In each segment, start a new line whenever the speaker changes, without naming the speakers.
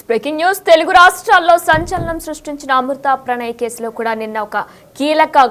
Breaking news Telugu రాష్ట్రాల్లో సంచలనం సృష్టించిన అమృత ప్రణయ్ కేసులో కూడా నిన్న ఒక కీలక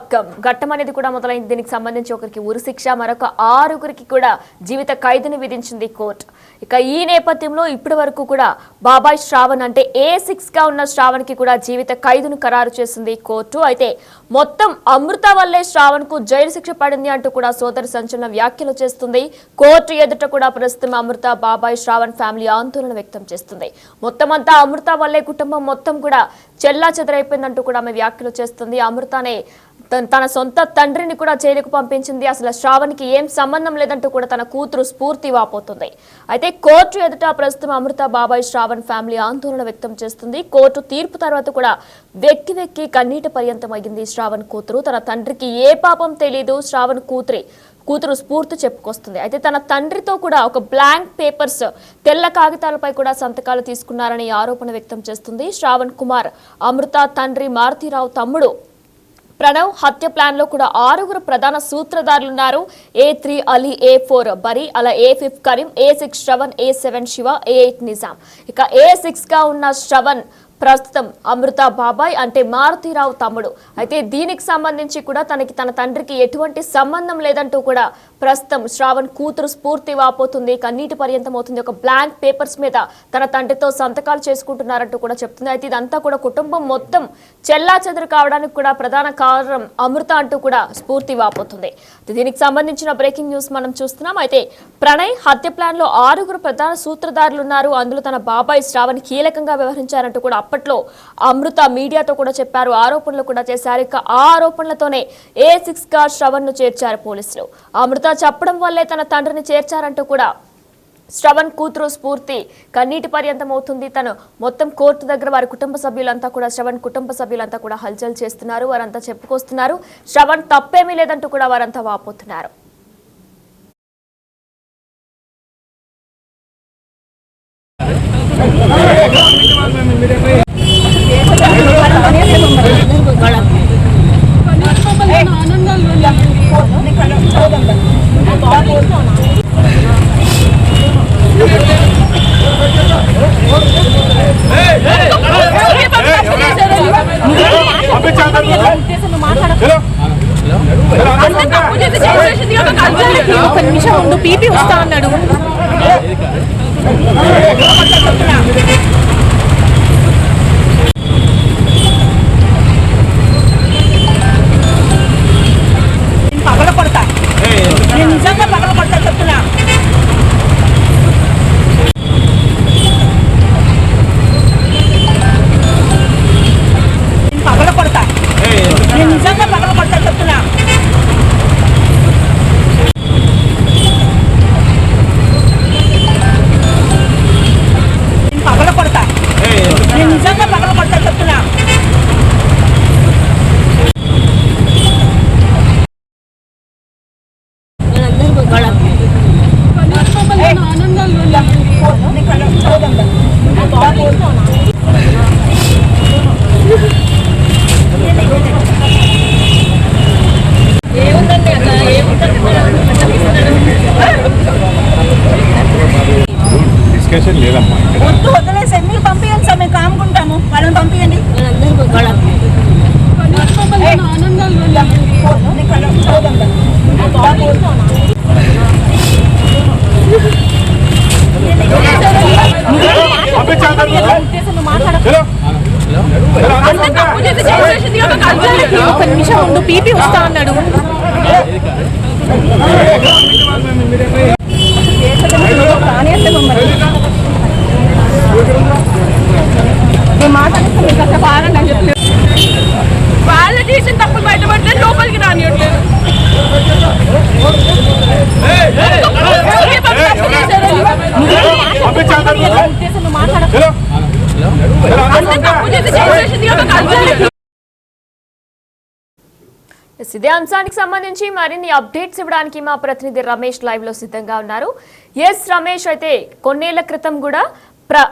ఘట్టం అనేది కూడా మొదలైంది. దీనికి సంబంధించి ఒకరికి ఉరిశిక్ష, మరొక 6గురికి కూడా జీవిత ఖైదును విధించింది కోర్టు. ఇక ఈ నేపథ్యంలో ఇప్పటి వరకు కూడా బాబాయ్ శ్రావణ్ అంటే A6 గా ఉన్న శ్రావణ్ కి కూడా జీవిత ఖైదును ఖరారు చేసింది కోర్టు. అయితే మొత్తం అమృత వల్లే శ్రావణ్ కు జైలు శిక్ష పడింది అంటూ కూడా సోదరి సంచలన వ్యాఖ్యలు చేస్తుంది. కోర్టు ఎదుట కూడా ప్రస్తుతం అమృత, బాబాయ్, శ్రావణ్ ఫ్యామిలీ ఆందోళన వ్యక్తం చేస్తుంది. మొత్తమంతా అమృత వల్లే కుటుంబం మొత్తం కూడా చెల్లా చెదరైపోయిందంటూ కూడా ఆమె వ్యాఖ్యలు చేస్తుంది. అమృతనే తన సొంత తండ్రిని కూడా జైలుకు పంపించింది, అసలు శ్రావణ్కి ఏం సంబంధం లేదంటూ కూడా తన కూతురు స్ఫూర్తి వాపోతుంది. అయితే కోర్టు ఎదుట ప్రస్తుతం అమృత, బాబాయ్, శ్రావణ్ ఫ్యామిలీ ఆందోళన వ్యక్తం చేస్తుంది. కోర్టు తీర్పు తర్వాత కూడా వెక్కి వెక్కి కన్నీటి పర్యంతం అయ్యింది శ్రావణ్ కూతురు. తన తండ్రికి ఏ పాపం తెలీదు, శ్రావణ్ కూతురు స్ఫూర్తి చెప్పుకొస్తుంది. అయితే తన తండ్రితో కూడా ఒక బ్లాంక్ పేపర్స్, తెల్ల కాగితాలపై కూడా సంతకాలు తీసుకున్నారని ఆరోపణ వ్యక్తం చేస్తుంది. శ్రావణ్ కుమార్ అమృత తండ్రి మారుతీరావు తమ్ముడు ప్రణవ్ హత్య ప్లాన్ లో కూడా 6గురు ప్రధాన సూత్రధారులున్నారు. A3 అలీ, A4 బరి, అలా A5 Karim, A6 Shravan, A7 Shiva, A8 Nizam. ఇక A6 గా ఉన్న శ్రవణ్ ప్రస్తుతం అమృత బాబాయ్ అంటే మారుతీరావు తమ్ముడు. అయితే దీనికి సంబంధించి కూడా తన తండ్రికి ఎటువంటి సంబంధం లేదంటూ కూడా ప్రస్తుతం శ్రావణ్ కూతురు స్ఫూర్తి వాపోతుంది, కన్నీటి పర్యంతం అవుతుంది. ఒక బ్లాంక్ పేపర్స్ మీద తన తండ్రితో సంతకాలు చేసుకుంటున్నారంటూ కూడా చెప్తుంది. అయితే ఇదంతా కూడా కుటుంబం మొత్తం చెల్లా చెదరు కావడానికి కూడా ప్రధాన కారణం అమృత అంటూ కూడా స్ఫూర్తి వాపోతుంది. దీనికి సంబంధించిన బ్రేకింగ్ న్యూస్ మనం చూస్తున్నాం. అయితే ప్రణయ్ హత్య ప్లాన్ లో 6గురు ప్రధాన సూత్రధారులు ఉన్నారు. అందులో తన బాబాయ్ శ్రావణ్ కీలకంగా వ్యవహరించారంటూ కూడా అప్పట్లో అమృత మీడియాతో కూడా చెప్పారు, ఆరోపణలు కూడా చేశారు. ఇక ఆ ఆరోపణలతోనే A6 గా శ్రవణ్ ను చేర్చారు పోలీసులు. అమృత చెప్పడం వల్లే తన తండ్రిని చేర్చారంటూ కూడా శ్రవణ్ కూతురు స్ఫూర్తి కన్నీటి పర్యంతం అవుతుంది. తను మొత్తం కోర్టు దగ్గర వారి కుటుంబ సభ్యులంతా కూడా శ్రవణ్ కుటుంబ సభ్యులంతా కూడా హల్చల్ చేస్తున్నారు, వారంతా చెప్పుకొస్తున్నారు. శ్రవణ్ తప్పేమీ లేదంటూ కూడా వారంతా వాపోతున్నారు.
ఒక నిమిషం ముందు పీపీ వస్తా అన్నాడు. పగల కొడతా, నేను నిజంగా పగల కొడతా చెప్తున్నా. పగల కొడతా, నేను నిజంగా పగల కొడతా చెప్తున్నా. పగల కొడతా, నేను నిజంగా పగల కొడతా చెప్తున్నా. వద్దు, వదిలేసే మీరు పంపించండి సార్, మేము కాముకుంటాము. వాళ్ళని పంపించండి. ఒక నిమిషం ముందు పీపీ వస్తా అన్నాడు. వాళ్ళు చేసిన తప్పులు బయటపడితే లోపలికి రానియట్లేదు.
ఇదే అంశానికి సంబంధించి మరిన్ని అప్డేట్స్ ఇవ్వడానికి మా ప్రతినిధి రమేష్ లైవ్ లో సిద్ధంగా ఉన్నారు. ఎస్ రమేష్, అయితే కొన్నేళ్ల క్రితం కూడా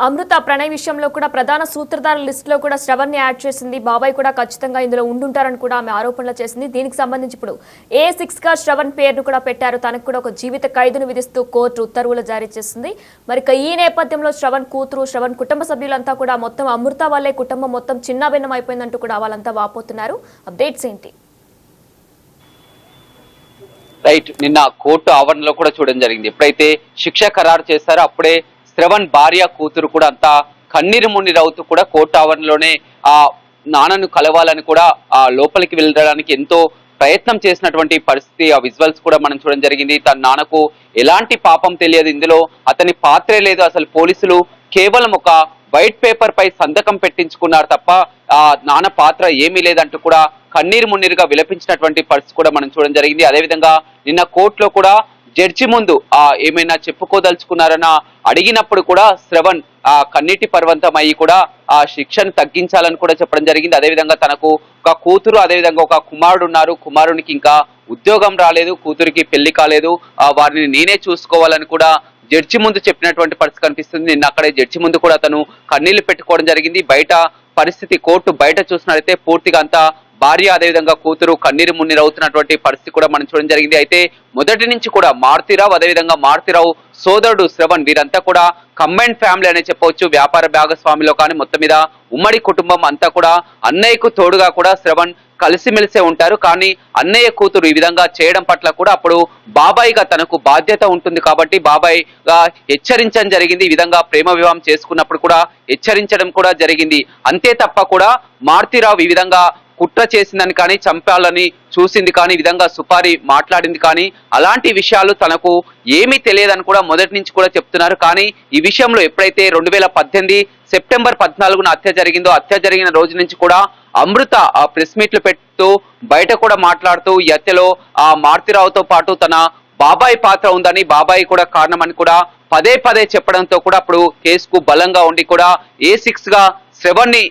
అమృత ప్రణయ్ విషయంలో కూడా ప్రధాన సూత్రధారుల లిస్టులో కూడా శ్రవణ్ ని యాడ్ చేసింది. బాబాయ్ కూడా ఖచ్చితంగా ఇందులో ఉండుంటారని కూడా ఆమె ఆరోపణలు చేసింది. దీనికి సంబంధించి ఇప్పుడు A6 గా శ్రవణ్ పేరును కూడా పెట్టారు. తనకు కూడా ఒక జీవిత ఖైదును విధిస్తూ కోర్టు ఉత్తర్వులు జారీ చేసింది. మరి ఈ నేపథ్యంలో శ్రవణ్ కూతురు, శ్రవణ్ కుటుంబ సభ్యులంతా కూడా మొత్తం అమృత వల్లే కుటుంబం మొత్తం చిన్నాభిన్నం అయిపోయిందంటూ కూడా వాళ్ళంతా వాపోతున్నారు. అప్డేట్స్ ఏంటి?
రైట్, నిన్న కోర్టు ఆవరణలో కూడా చూడడం జరిగింది. ఎప్పుడైతే శిక్ష ఖరారు చేస్తారో అప్పుడే శ్రవణ్ భార్య కూతురు కూడా అంతా కన్నీరు మున్నీరవుతూ కూడా కోర్టు ఆవరణలోనే ఆ నాన్నను కలవాలని కూడా ఆ లోపలికి వెళ్ళడానికి ఎంతో ప్రయత్నం చేసినటువంటి పరిస్థితి, ఆ విజువల్స్ కూడా మనం చూడడం జరిగింది. తన నాన్నకు ఎలాంటి పాపం తెలియదు, ఇందులో అతని పాత్రే లేదు, అసలు పోలీసులు కేవలం ఒక వైట్ పేపర్ పై సంతకం పెట్టించుకున్నారు తప్ప ఆ నాన్న పాత్ర ఏమీ లేదంటూ కూడా కన్నీరు మున్నీరుగా విలపించినటువంటి పరిస్థితి కూడా మనం చూడడం జరిగింది. అదేవిధంగా నిన్న కోర్టులో కూడా జడ్జి ముందు ఏమైనా చెప్పుకోదలుచుకున్నారన్న అడిగినప్పుడు కూడా శ్రవణ్ కన్నీటి పర్వంతం అయ్యి కూడా ఆ శిక్షను తగ్గించాలని కూడా చెప్పడం జరిగింది. అదేవిధంగా తనకు ఒక కూతురు, అదేవిధంగా ఒక కుమారుడు ఉన్నారు, కుమారునికి ఇంకా ఉద్యోగం రాలేదు, కూతురికి పెళ్లి కాలేదు, వారిని నేనే చూసుకోవాలని కూడా జడ్జి ముందు చెప్పినటువంటి పరిస్థితి కనిపిస్తుంది. నిన్న అక్కడే జడ్జి ముందు కూడా తను కన్నీళ్లు పెట్టుకోవడం జరిగింది. బయట పరిస్థితి కోర్టు బయట చూసినట్లయితే పూర్తిగా అంతా భార్య అదేవిధంగా కూతురు కన్నీరు మున్నీరు అవుతున్నటువంటి పరిస్థితి కూడా మనం చూడడం జరిగింది. అయితే మొదటి నుంచి కూడా మారుతిరావు అదేవిధంగా మారుతిరావు సోదరుడు శ్రవణ్ వీరంతా కూడా కంబైన్డ్ ఫ్యామిలీ అనే చెప్పవచ్చు. వ్యాపార భాగస్వామిలో కానీ మొత్తం మీద ఉమ్మడి కుటుంబం అంతా కూడా అన్నయ్యకు తోడుగా కూడా శ్రవణ్ కలిసిమెలిసే ఉంటారు. కానీ అన్నయ్య కూతురు ఈ విధంగా చేయడం పట్ల కూడా అప్పుడు బాబాయిగా తనకు బాధ్యత ఉంటుంది కాబట్టి బాబాయిగా హెచ్చరించడం జరిగింది. ఈ విధంగా ప్రేమ వివాహం చేసుకున్నప్పుడు కూడా హెచ్చరించడం కూడా జరిగింది. అంతే తప్ప కూడా మారుతిరావు ఈ విధంగా కుట్ర చేసిందని కానీ చంపాలని చూసింది కానీ ఈ విధంగా సుపారి మాట్లాడింది కానీ అలాంటి విషయాలు తనకు ఏమీ తెలియదని కూడా మొదటి నుంచి కూడా చెప్తున్నారు. కానీ ఈ విషయంలో ఎప్పుడైతే 2018 సెప్టెంబర్ 14న హత్య జరిగిందో, హత్య జరిగిన రోజు నుంచి కూడా అమృత ఆ ప్రెస్ మీట్లు పెడుతూ బయట కూడా మాట్లాడుతూ ఈ హత్యలో ఆ మారుతిరావుతో పాటు తన బాబాయ్ పాత్ర ఉందని, బాబాయ్ కూడా కారణమని కూడా పదే పదే చెప్పడంతో కూడా అప్పుడు కేసుకు బలంగా ఉండి కూడా A6 గా శ్రవణ్ ని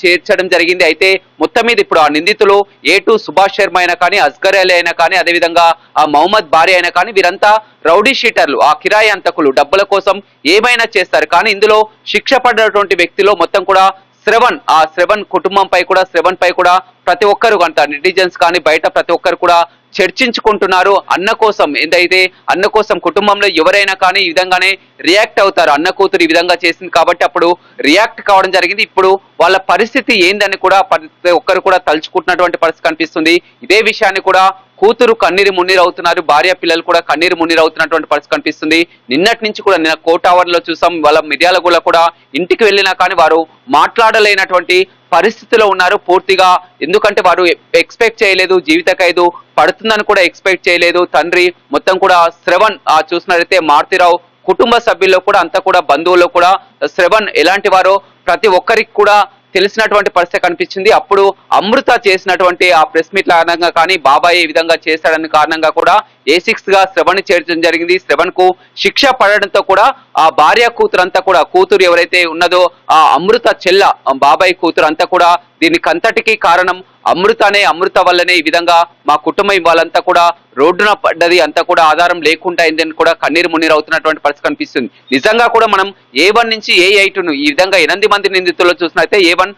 చేర్చడం జరిగింది. అయితే మొత్తం మీద ఇప్పుడు ఆ నిందితులు A2 సుభాష్ శర్మ అయినా కానీ, అస్గర్ అలీ అయినా కానీ, అదేవిధంగా ఆ మహమ్మద్ భార్య అయినా కానీ వీరంతా రౌడీ షీటర్లు, ఆ కిరాయి అంతకులు, డబ్బుల కోసం ఏమైనా చేస్తారు. కానీ ఇందులో శిక్ష పడినటువంటి వ్యక్తిలో మొత్తం కూడా శ్రవణ్, ఆ శ్రవణ్ కుటుంబంపై కూడా, శ్రవణ్ పై కూడా ప్రతి ఒక్కరు అంట నెటిజన్స్ కానీ బయట ప్రతి ఒక్కరు కూడా చర్చించుకుంటున్నారు. అన్న కోసం ఏంటైతే అన్న కోసం కుటుంబంలో ఎవరైనా కానీ ఈ విధంగానే రియాక్ట్ అవుతారు. అన్న కూతురు ఈ విధంగా చేసింది కాబట్టి అప్పుడు రియాక్ట్ కావడం జరిగింది. ఇప్పుడు వాళ్ళ పరిస్థితి ఏందని కూడా ప్రతి ఒక్కరు కూడా తలుచుకుంటున్నటువంటి పరిస్థితి కనిపిస్తుంది. ఇదే విషయాన్ని కూడా కూతురు కన్నీరు మున్నీరు అవుతున్నారు, భార్య పిల్లలు కూడా కన్నీరు మున్నీరు అవుతున్నటువంటి పరిస్థితి కనిపిస్తుంది. నిన్నటి నుంచి కూడా నిన్న కోర్టు ఆవరణలో చూసాం, వాళ్ళ మిర్యాలగూడ కూడా ఇంటికి వెళ్ళినా కానీ వారు మాట్లాడలేనటువంటి పరిస్థితిలో ఉన్నారు పూర్తిగా. ఎందుకంటే వారు ఎక్స్పెక్ట్ చేయలేదు, జీవిత ఖైదు పడుతుందని కూడా ఎక్స్పెక్ట్ చేయలేదు. తండ్రి మొత్తం కూడా శ్రవణ్ చూసినట్లయితే మారుతిరావు కుటుంబ సభ్యుల్లో కూడా అంతా కూడా బంధువుల్లో కూడా శ్రవణ్ ఎలాంటి వారో ప్రతి ఒక్కరికి కూడా తెలిసినటువంటి పరిస్థితి కనిపించింది. అప్పుడు అమృత చేసినటువంటి ఆ ప్రెస్ మీట్ కారణంగా కానీ బాబాయ్ ఈ విధంగా చేశాడని కారణంగా కూడా A6 గా శ్రవణ్ చేర్చడం జరిగింది. శ్రవణ్ కు శిక్ష పడడంతో కూడా ఆ భార్య కూతురు అంతా కూడా, కూతురు ఎవరైతే ఉన్నదో ఆ అమృత చెల్ల బాబాయ్ కూతురు అంతా కూడా దీనికంతటికీ కారణం అమృతనే, అమృత వల్లనే ఈ విధంగా మా కుటుంబం వాళ్ళంతా కూడా రోడ్డున పడ్డది, అంతా కూడా ఆధారం లేకుండా అయిందని కూడా కన్నీరు మున్నీరు అవుతున్నటువంటి పరిస్థితి కనిపిస్తుంది. నిజంగా కూడా మనం A1 నుంచి A8 ఈ విధంగా 8 మంది నిందితుల్లో చూసినట్లయితే A1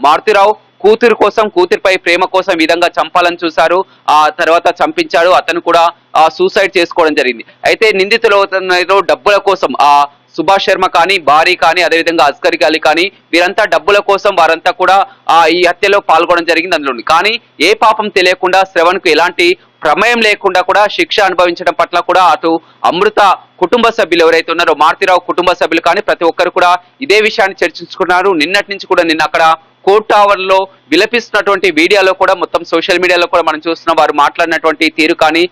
మారుతిరావు కూతురు కోసం, కూతురిపై ప్రేమ కోసం ఈ విధంగా చంపాలని చూశారు. ఆ తర్వాత చంపించాడు. అతను కూడా సూసైడ్ చేసుకోవడం జరిగింది. అయితే నిందితులు డబ్బుల కోసం ఆ సుభాష్ శర్మ కానీ, భారీ కానీ, అదేవిధంగా అస్గర్ అలీ కానీ వీరంతా డబ్బుల కోసం వారంతా కూడా ఈ హత్యలో పాల్గొనడం జరిగింది. అందులో కానీ ఏ పాపం తెలియకుండా శ్రవణ్ కు ఎలాంటి ప్రమేయం లేకుండా కూడా శిక్ష అనుభవించడం పట్ల కూడా అటు అమృత కుటుంబ సభ్యులు ఎవరైతే ఉన్నారో మారుతిరావు కుటుంబ సభ్యులు కానీ ప్రతి ఒక్కరు కూడా ఇదే విషయాన్ని చర్చించుకున్నారు. నిన్నటి నుంచి కూడా నిన్న అక్కడ కోర్టు ఆవరణలో విలపిస్తున్నటువంటి వీడియోలో కూడా మొత్తం సోషల్ మీడియాలో కూడా మనం చూస్తున్నాం. వారు మాట్లాడినటువంటి తీరు కానీ,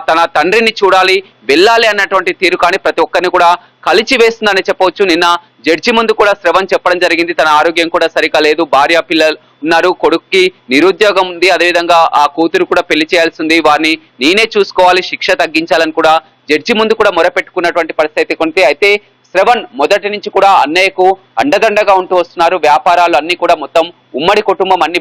తన తండ్రిని చూడాలి, వెళ్ళాలి అన్నటువంటి తీరు కానీ ప్రతి ఒక్కరిని కూడా కలిచి వేస్తుందని చెప్పవచ్చు. నిన్న జడ్జి ముందు కూడా శ్రవణ్ చెప్పడం జరిగింది, తన ఆరోగ్యం కూడా సరిగా లేదు, భార్య పిల్లలు ఉన్నారు, కొడుక్కి నిరుద్యోగం ఉంది, అదేవిధంగా ఆ కూతురు కూడా పెళ్లి చేయాల్సి ఉంది, వారిని నేనే చూసుకోవాలి, శిక్ష తగ్గించాలని కూడా జడ్జి ముందు కూడా మొరపెట్టుకున్నటువంటి పరిస్థితి కొంటే. అయితే శ్రవణ్ మొదటి నుంచి కూడా అన్నయ్యకు అండదండగా ఉంటూ వస్తున్నారు. వ్యాపారాలు అన్ని కూడా మొత్తం ఉమ్మడి కుటుంబం అన్ని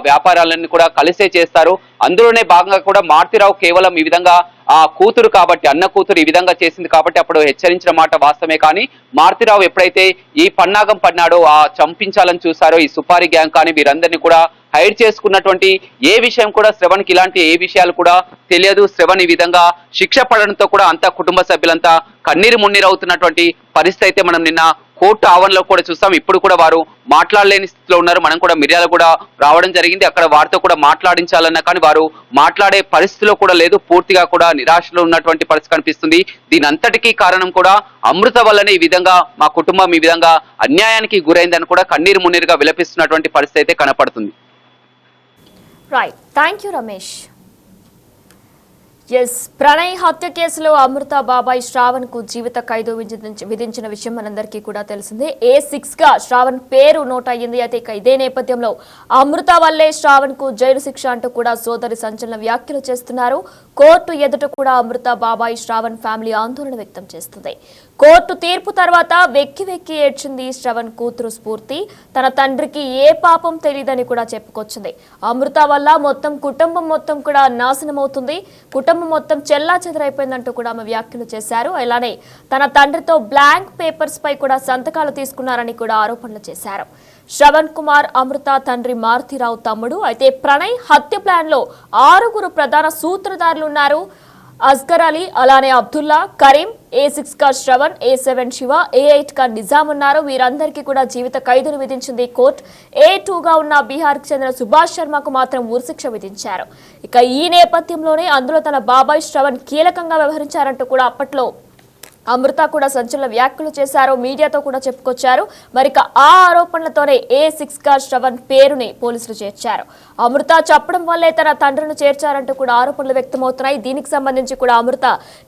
వ్యాపారాలన్నీ కూడా కలిసే చేస్తారు. అందులోనే భాగంగా కూడా మారుతిరావు కేవలం ఈ విధంగా ఆ కూతురు కాబట్టి, అన్న కూతురు ఈ విధంగా చేసింది కాబట్టి అప్పుడు హెచ్చరించిన మాట వాస్తవమే. కానీ మారుతిరావు ఎప్పుడైతే ఈ పన్నాగం పన్నాడో, ఆ చంపించాలని చూసారో ఈ సుపారీ గ్యాంగ్ కానీ వీరందరినీ కూడా హైడ్ చేసుకున్నటువంటి ఏ విషయం కూడా శ్రవణ్కి ఇలాంటి ఏ విషయాలు కూడా తెలియదు. శ్రవణ్ ఈ విధంగా శిక్ష పడడంతో కూడా అంతా కుటుంబ సభ్యులంతా కన్నీరు మున్నీరు అవుతున్నటువంటి పరిస్థితి అయితే మనం నిన్న కోర్టు ఆవరణలో కూడా చూస్తాం. ఇప్పుడు కూడా వారు మాట్లాడలేని స్థితిలో ఉన్నారు. మనం కూడా మిర్యాల కూడా రావడం జరిగింది. అక్కడ వారితో కూడా మాట్లాడించాలన్నా కానీ వారు మాట్లాడే పరిస్థితిలో కూడా లేదు. పూర్తిగా కూడా నిరాశలో ఉన్నటువంటి పరిస్థితి కనిపిస్తుంది. దీని అంతటికీ కారణం కూడా అమృత వల్లనే ఈ విధంగా మా కుటుంబం ఈ విధంగా అన్యాయానికి గురైందని కూడా కన్నీరు మున్నీరుగా విలపిస్తున్నటువంటి పరిస్థితి అయితే కనపడుతుంది.
Right, thank you Ramesh. Yes, Pranay హత్య కేసులో అమృత బాబాయ్ శ్రావణ్ కు జీవిత ఖైదు విధించిన విషయం మనందరికీ కూడా తెలిసిందే. A6 గా శ్రావణ్ పేరు నోట్ అయ్యింది. అయితే ఇదే నేపథ్యంలో అమృత వల్లే శ్రావణ్ కు జైలు శిక్ష అంటూ కూడా సోదరి సంచలన వ్యాఖ్యలు చేస్తున్నారు. కోర్టు ఎదుట కూడా అమృత బాబాయ్ శ్రావణ్ ఫ్యామిలీ ఆందోళన వ్యక్తం చేస్తుంది. కోర్టు తీర్పు తర్వాత వెక్కి వెక్కి ఏడ్చింది శ్రవణ్ కూతురు స్ఫూర్తి. తన తండ్రికి ఏ పాపం తెలియదని కూడా చెప్పుకొచ్చింది. అమృత వల్ల మొత్తం కుటుంబం మొత్తం కూడా నాశనమవుతుంది, కుటుంబం మొత్తం చెల్లా చెదరైపోయిందంటూ కూడా ఆమె వ్యాఖ్యలు చేశారు. అలానే తన తండ్రితో బ్లాంక్ పేపర్స్ పై కూడా సంతకాలు తీసుకున్నారని కూడా ఆరోపణలు చేశారు. శ్రవణ్ కుమార్ అమృత తండ్రి మారుతిరావు తమ్ముడు. అయితే ప్రణయ్ హత్య ప్లాన్ లో 6 ప్రధాన సూత్రధారులు ఉన్నారు. అస్గర్ అలీ, అలానే అబ్దుల్లా, కరీం, A6 గా శ్రవణ్, A7 శివ, A8 గా నిజాం ఉన్నారు. వీరందరికీ కూడా జీవిత ఖైదును విధించింది కోర్టు. A2 గా ఉన్న బీహార్ కు చెందిన సుభాష్ శర్మకు మాత్రం ఉరిశిక్ష విధించారు. ఇక ఈ నేపథ్యంలోనే అందులో తన బాబాయ్ శ్రవణ్ కీలకంగా వ్యవహరించారంటూ కూడా అప్పట్లో అమృత కూడా సంచలన వ్యాఖ్యలు చేశారు. మీడియాతో కూడా చెప్పుకొచ్చారు. మరిక ఆ ఆరోపణలతోనే A6 గా శ్రవణ్ పేరుని పోలీసులు చేర్చారు. అమృత చెప్పడం వల్లే తన తండ్రిని చేర్చారంటూ కూడా ఆరోపణలు వ్యక్తమవుతున్నాయి. దీనికి సంబంధించి కూడా అమృత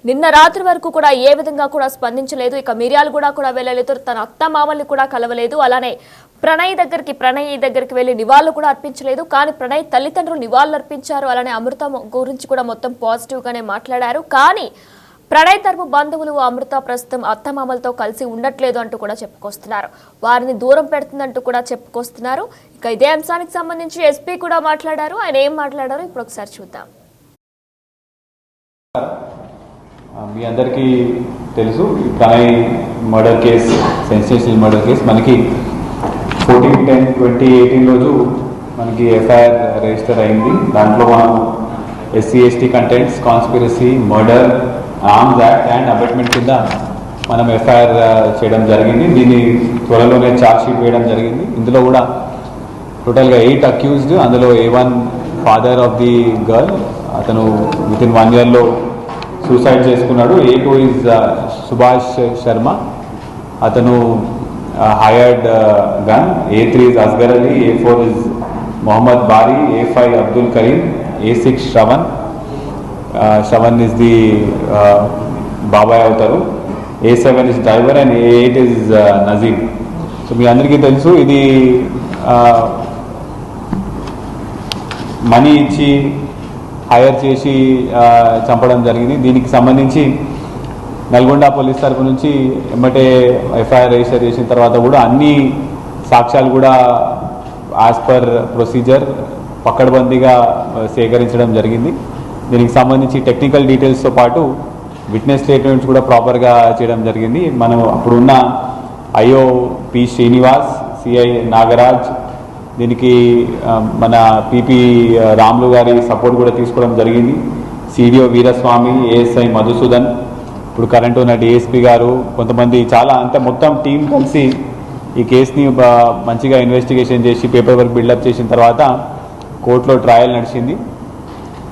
నిన్న రాత్రి వరకు కూడా ఏ విధంగా కూడా స్పందించలేదు. ఇక మిర్యాలు కూడా వెళ్ళలేదు. తన అత్త మామల్ని కూడా కలవలేదు. అలానే ప్రణయ్ దగ్గరికి వెళ్లి నివాళులు కూడా అర్పించలేదు. కానీ ప్రణయ్ తల్లిదండ్రులు నివాళులు అర్పించారు. అలానే అమృత గురించి కూడా మొత్తం పాజిటివ్ గానే మాట్లాడారు. కానీ ప్రణయ్ తరపు బంధువులు అమృత ప్రస్తుతం అత్తమామలతో కలిసి ఉండట్లేదు అంటూ కూడా చెప్పుకొస్తున్నారు. వారిని దూరం పెడుతుందంటూ కూడా చెప్పుకొస్తున్నారు. ఇక ఇదే అంశానికి సంబంధించి ఎస్పీ కూడా మాట్లాడారు. ఆయన ఏం మాట్లాడారో ఇప్పుడు ఒకసారి చూద్దాం.
మీ అందరికీ తెలుసు, Pranay murder case, sensational murder case మనకి 14/10/2018 రోజు మనకి ఎఫ్ఐఆర్ రిజిస్టర్ అయింది. దాంట్లో మనం SC/ST contents, conspiracy, murder, arms act and abetment కింద మనం ఎఫ్ఐఆర్ చేయడం జరిగింది. దీన్ని త్వరలోనే ఛార్జ్ షీట్ వేయడం జరిగింది. ఇందులో కూడా టోటల్గా 8 అక్యూజ్డ్. అందులో A1 father of the girl, అతను వితిన్ 1 yearలో సూసైడ్ చేసుకున్నాడు. A2 ఈజ్ సుభాష్ శర్మ, అతను hired gun. A3 is Asghar Ali, A4 is Mohammed Bari, A5 Abdul Karim, A6 Shravan is the బాబాయ్ అవుతారు. A7 ఈజ్ driver and A8 is Nazeem. So మీ అందరికీ తెలుసు, ఇది మనీ ఇచ్చి హైర్ చేసి చంపడం జరిగింది. దీనికి సంబంధించి నల్గొండ పోలీస్ తరఫు నుంచి ఎమ్మటే ఎఫ్ఐఆర్ రిజిస్టర్ చేసిన తర్వాత కూడా అన్ని సాక్ష్యాలు కూడా యాజ్ పర్ ప్రొసీజర్ పకడ్బందీగా సేకరించడం జరిగింది. దీనికి సంబంధించి టెక్నికల్ డీటెయిల్స్తో పాటు విట్నెస్ స్టేట్మెంట్స్ కూడా ప్రాపర్గా చేయడం జరిగింది. మనం అప్పుడున్న IO P Srinivas, CI Nagaraj, దీనికి మన PP రాములు గారి సపోర్ట్ కూడా తీసుకోవడం జరిగింది. CDO వీరస్వామి, ASI మధుసూదన్, ఇప్పుడు కరెంట్ ఉన్న DSP గారు, కొంతమంది చాలా మొత్తం టీం కలిసి ఈ కేసుని మంచిగా ఇన్వెస్టిగేషన్ చేసి పేపర్ వర్క్ బిల్డప్ చేసిన తర్వాత కోర్టులో ట్రయల్ నడిచింది.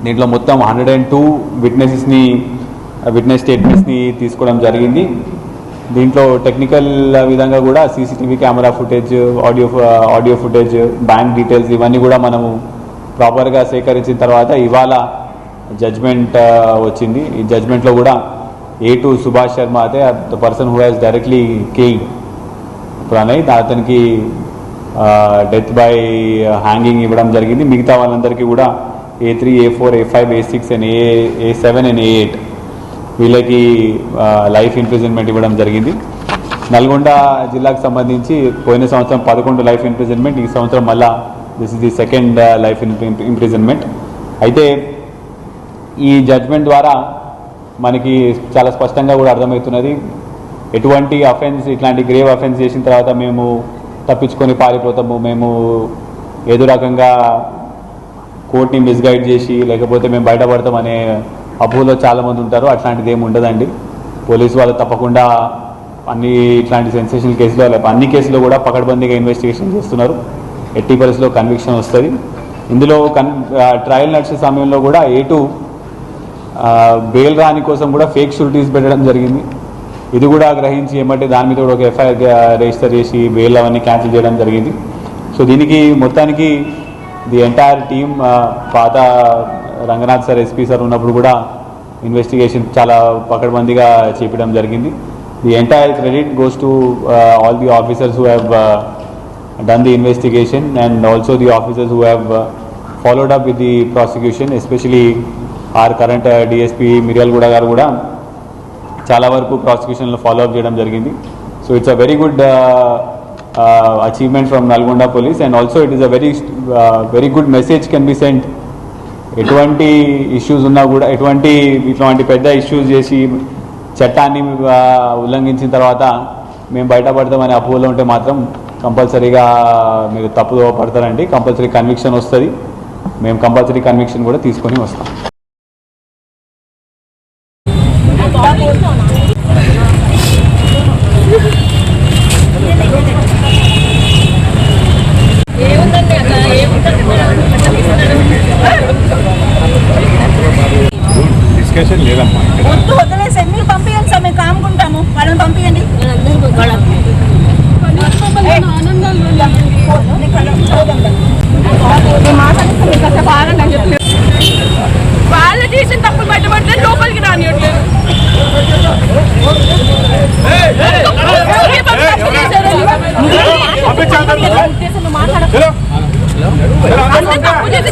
దీంట్లో మొత్తం 102 విట్నెస్ స్టేట్మెంట్స్ని తీసుకోవడం జరిగింది. దీంట్లో టెక్నికల్ విధంగా కూడా CCTV camera footage, audio footage, bank details ఇవన్నీ కూడా మనము ప్రాపర్గా సేకరించిన తర్వాత ఇవాళ జడ్జ్మెంట్ వచ్చింది. ఈ జడ్జ్మెంట్లో కూడా A2 సుభాష్ శర్మ అయితే the person who has directly killed Pranay, అతనికి డెత్ బై హ్యాంగింగ్ ఇవ్వడం జరిగింది. మిగతా వాళ్ళందరికీ కూడా A3, A4, A5, A6 and A7 and A8 వీళ్ళకి లైఫ్ ఇంప్రిజన్మెంట్ ఇవ్వడం జరిగింది. నల్గొండ జిల్లాకు సంబంధించి పోయిన సంవత్సరం 11 లైఫ్ ఇంప్రిజన్మెంట్, ఈ సంవత్సరం మళ్ళా this is the second life imprisonment. అయితే ఈ జడ్జ్మెంట్ ద్వారా మనకి చాలా స్పష్టంగా కూడా అర్థమవుతున్నది. ఎటువంటి అఫెన్స్, ఇట్లాంటి గ్రేవ్ అఫెన్స్ చేసిన తర్వాత మేము తప్పించుకొని పారిపోతాము, మేము ఏదో రకంగా కోర్టుని మిస్గైడ్ చేసి లేకపోతే మేము బయటపడతాం అనే అపోహలో చాలామంది ఉంటారు. అట్లాంటిది ఏమి ఉండదండి. పోలీసు వాళ్ళు తప్పకుండా అన్ని ఇట్లాంటి సెన్సేషనల్ కేసులో అన్ని కేసులో కూడా పకడ్బందీగా ఇన్వెస్టిగేషన్ చేస్తున్నారు. ఎట్టి పరిస్థితిలో కన్విక్షన్ వస్తుంది. ఇందులో ట్రయల్ నడిచే సమయంలో కూడా బెయిల్ రాని కోసం కూడా ఫేక్ షూరిటీస్ పెట్టడం జరిగింది. ఇది కూడా గ్రహించి ఏమంటే దాని మీద కూడా ఒక ఎఫ్ఐఆర్ రిజిస్టర్ చేసి బెయిల్ అవన్నీ క్యాన్సిల్ చేయడం జరిగింది. సో దీనికి మొత్తానికి ది ఎంటైర్ టీమ్, పాత రంగనాథ్ సార్, ఎస్పీ సార్ ఉన్నప్పుడు కూడా ఇన్వెస్టిగేషన్ చాలా పకడ్బందీగా చేపట్టడం జరిగింది. The entire credit goes to all the officers who have done the investigation and also the officers who have followed up with the prosecution, especially our current DSP Miryalguda garu kuda చాలా వరకు ప్రాసిక్యూషన్లో follow up చేయడం జరిగింది. So it's a very good achievement from Nalgonda police and also it is a very good message can be sent. ఎటువంటి issues ఉన్నా కూడా, ఇట్లాంటి పెద్ద issues చేసి చట్టాన్ని ఉల్లంఘించిన తర్వాత మేము బయటపడతామనే అపోహలో ఉంటే మాత్రం కంపల్సరీగా మీరు తప్పుదో పడతారండి. కంపల్సరీ కన్విక్షన్ వస్తుంది. మేము కంపల్సరీ కన్విక్షన్ కూడా తీసుకొని వస్తాం.
డిస్కషన్ లేదమ్మా.
వదిలేసి మీరు పంపించండి సార్, మేము కాముకుంటాము. వాళ్ళని పంపించండి. వాళ్ళు చేసిన తప్పులు బయటపడితే లోపలికి రానియట్లేదు. తప్పు చేసి